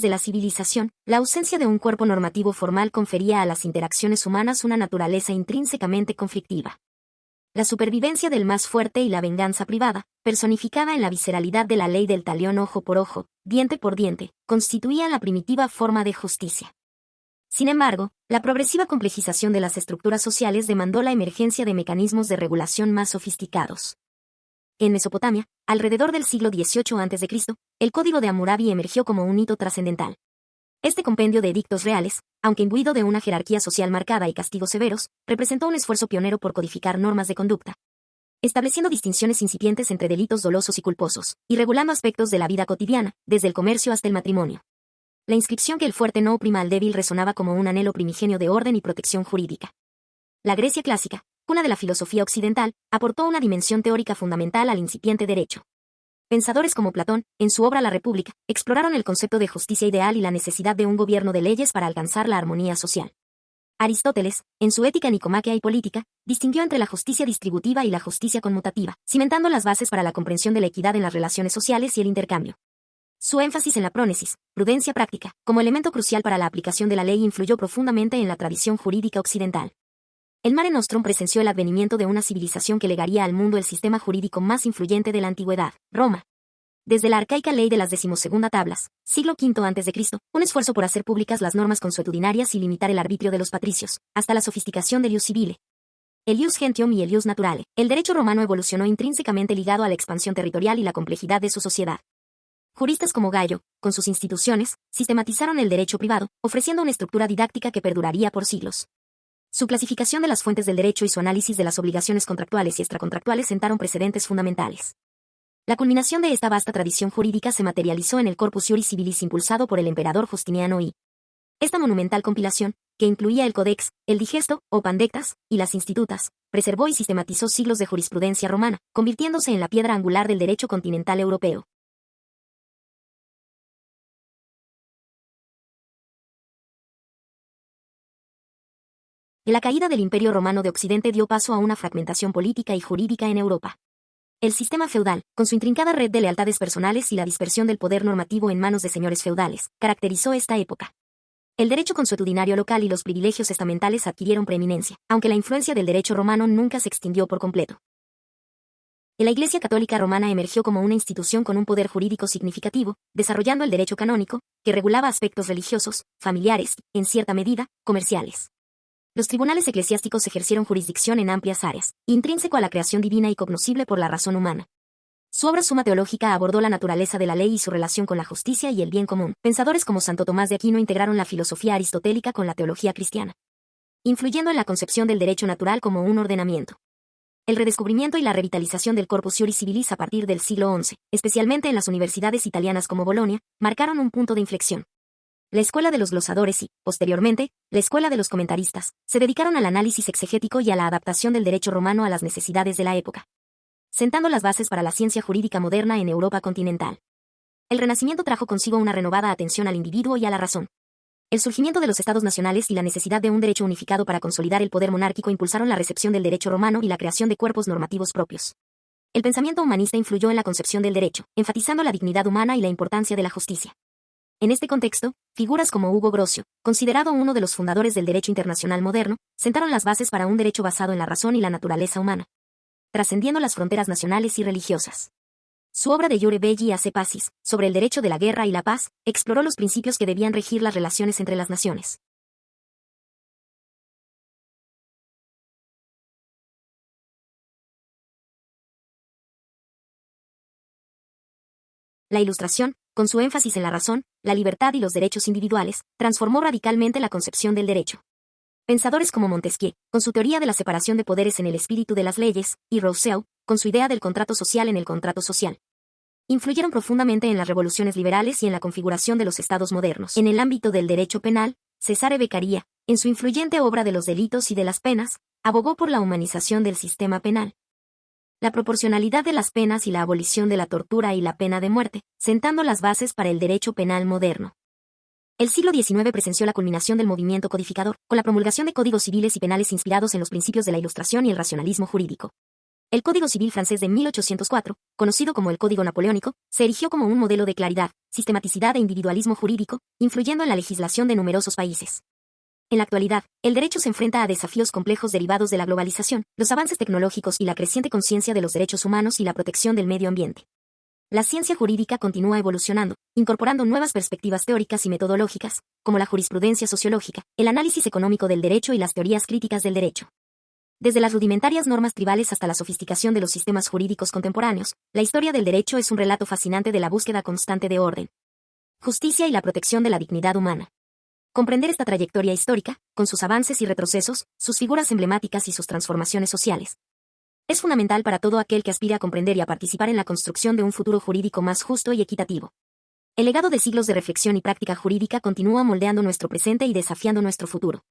de la civilización, la ausencia de un cuerpo normativo formal confería a las interacciones humanas una naturaleza intrínsecamente conflictiva. La supervivencia del más fuerte y la venganza privada, personificada en la visceralidad de la ley del talión ojo por ojo, diente por diente, constituían la primitiva forma de justicia. Sin embargo, la progresiva complejización de las estructuras sociales demandó la emergencia de mecanismos de regulación más sofisticados. En Mesopotamia, alrededor del siglo XVIII a.C., el Código de Hammurabi emergió como un hito trascendental. Este compendio de edictos reales, aunque imbuido de una jerarquía social marcada y castigos severos, representó un esfuerzo pionero por codificar normas de conducta, estableciendo distinciones incipientes entre delitos dolosos y culposos, y regulando aspectos de la vida cotidiana, desde el comercio hasta el matrimonio. La inscripción que el fuerte no oprima al débil resonaba como un anhelo primigenio de orden y protección jurídica. La Grecia clásica, cuna de la filosofía occidental, aportó una dimensión teórica fundamental al incipiente derecho. Pensadores como Platón, en su obra La República, exploraron el concepto de justicia ideal y la necesidad de un gobierno de leyes para alcanzar la armonía social. Aristóteles, en su Ética Nicomaquea y Política, distinguió entre la justicia distributiva y la justicia conmutativa, cimentando las bases para la comprensión de la equidad en las relaciones sociales y el intercambio. Su énfasis en la prónesis, prudencia práctica, como elemento crucial para la aplicación de la ley influyó profundamente en la tradición jurídica occidental. El Mare Nostrum presenció el advenimiento de una civilización que legaría al mundo el sistema jurídico más influyente de la antigüedad, Roma. Desde la arcaica ley de las 12ª tablas, siglo V a.C., un esfuerzo por hacer públicas las normas consuetudinarias y limitar el arbitrio de los patricios, hasta la sofisticación del ius civile, el ius gentium y el ius naturale, el derecho romano evolucionó intrínsecamente ligado a la expansión territorial y la complejidad de su sociedad. Juristas como Gallo, con sus instituciones, sistematizaron el derecho privado, ofreciendo una estructura didáctica que perduraría por siglos. Su clasificación de las fuentes del derecho y su análisis de las obligaciones contractuales y extracontractuales sentaron precedentes fundamentales. La culminación de esta vasta tradición jurídica se materializó en el Corpus Juris Civilis impulsado por el emperador Justiniano I. Esta monumental compilación, que incluía el Codex, el Digesto, o Pandectas, y las Institutas, preservó y sistematizó siglos de jurisprudencia romana, convirtiéndose en la piedra angular del derecho continental europeo. La caída del Imperio Romano de Occidente dio paso a una fragmentación política y jurídica en Europa. El sistema feudal, con su intrincada red de lealtades personales y la dispersión del poder normativo en manos de señores feudales, caracterizó esta época. El derecho consuetudinario local y los privilegios estamentales adquirieron preeminencia, aunque la influencia del derecho romano nunca se extinguió por completo. La Iglesia Católica Romana emergió como una institución con un poder jurídico significativo, desarrollando el derecho canónico, que regulaba aspectos religiosos, familiares y, en cierta medida, comerciales. Los tribunales eclesiásticos ejercieron jurisdicción en amplias áreas, intrínseco a la creación divina y cognoscible por la razón humana. Su obra Suma Teológica abordó la naturaleza de la ley y su relación con la justicia y el bien común. Pensadores como Santo Tomás de Aquino integraron la filosofía aristotélica con la teología cristiana, influyendo en la concepción del derecho natural como un ordenamiento. El redescubrimiento y la revitalización del Corpus Juris Civilis a partir del siglo XI, especialmente en las universidades italianas como Bolonia, marcaron un punto de inflexión. La escuela de los glosadores y, posteriormente, la escuela de los comentaristas, se dedicaron al análisis exegético y a la adaptación del derecho romano a las necesidades de la época, sentando las bases para la ciencia jurídica moderna en Europa continental. El Renacimiento trajo consigo una renovada atención al individuo y a la razón. El surgimiento de los estados nacionales y la necesidad de un derecho unificado para consolidar el poder monárquico impulsaron la recepción del derecho romano y la creación de cuerpos normativos propios. El pensamiento humanista influyó en la concepción del derecho, enfatizando la dignidad humana y la importancia de la justicia. En este contexto, figuras como Hugo Grocio, considerado uno de los fundadores del derecho internacional moderno, sentaron las bases para un derecho basado en la razón y la naturaleza humana, trascendiendo las fronteras nacionales y religiosas. Su obra de Iure Belli Ace Pacis, sobre el derecho de la guerra y la paz, exploró los principios que debían regir las relaciones entre las naciones. La Ilustración, con su énfasis en la razón, la libertad y los derechos individuales, transformó radicalmente la concepción del derecho. Pensadores como Montesquieu, con su teoría de la separación de poderes en el espíritu de las leyes, y Rousseau, con su idea del contrato social en el contrato social, influyeron profundamente en las revoluciones liberales y en la configuración de los estados modernos. En el ámbito del derecho penal, Cesare Beccaria, en su influyente obra de los delitos y de las penas, abogó por la humanización del sistema penal, la proporcionalidad de las penas y la abolición de la tortura y la pena de muerte, sentando las bases para el derecho penal moderno. El siglo XIX presenció la culminación del movimiento codificador, con la promulgación de códigos civiles y penales inspirados en los principios de la Ilustración y el racionalismo jurídico. El Código Civil francés de 1804, conocido como el Código Napoleónico, se erigió como un modelo de claridad, sistematicidad e individualismo jurídico, influyendo en la legislación de numerosos países. En la actualidad, el derecho se enfrenta a desafíos complejos derivados de la globalización, los avances tecnológicos y la creciente conciencia de los derechos humanos y la protección del medio ambiente. La ciencia jurídica continúa evolucionando, incorporando nuevas perspectivas teóricas y metodológicas, como la jurisprudencia sociológica, el análisis económico del derecho y las teorías críticas del derecho. Desde las rudimentarias normas tribales hasta la sofisticación de los sistemas jurídicos contemporáneos, la historia del derecho es un relato fascinante de la búsqueda constante de orden, justicia y la protección de la dignidad humana. Comprender esta trayectoria histórica, con sus avances y retrocesos, sus figuras emblemáticas y sus transformaciones sociales, es fundamental para todo aquel que aspira a comprender y a participar en la construcción de un futuro jurídico más justo y equitativo. El legado de siglos de reflexión y práctica jurídica continúa moldeando nuestro presente y desafiando nuestro futuro.